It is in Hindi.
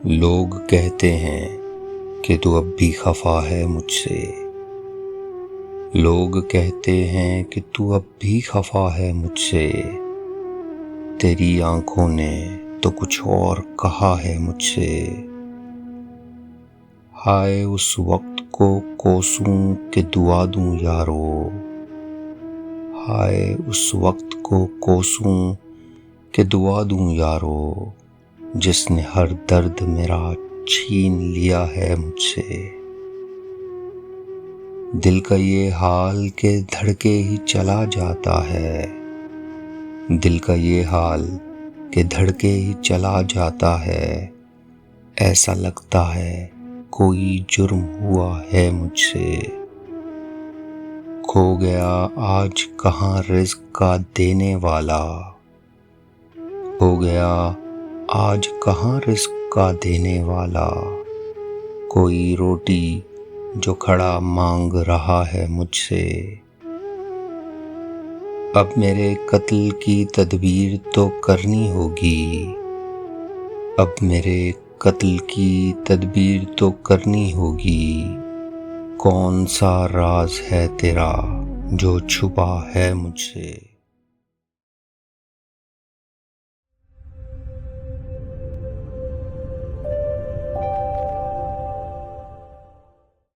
लोग कहते हैं कि तू अब भी खफा है मुझसे। लोग कहते हैं कि तू अब भी खफा है मुझसे। तेरी आंखों ने तो कुछ और कहा है मुझसे। हाय उस वक्त को कोसूं कि दुआ दूं यारो। हाय उस वक्त को कोसूं कि दुआ दूं यारो, जिसने हर दर्द मेरा छीन लिया है मुझसे। दिल का ये हाल के धड़के ही चला जाता है। दिल का ये हाल के धड़के ही चला जाता है। ऐसा लगता है कोई जुर्म हुआ है मुझसे। खो गया आज कहाँ रिज़्क़ का देने वाला। खो गया आज कहाँ रिज़्क़ का देने वाला। कोई रोटी जो खड़ा मांग रहा है मुझसे। अब मेरे कत्ल की तदबीर तो करनी होगी। अब मेरे कत्ल की तदबीर तो करनी होगी। कौन सा राज है तेरा जो छुपा है मुझसे।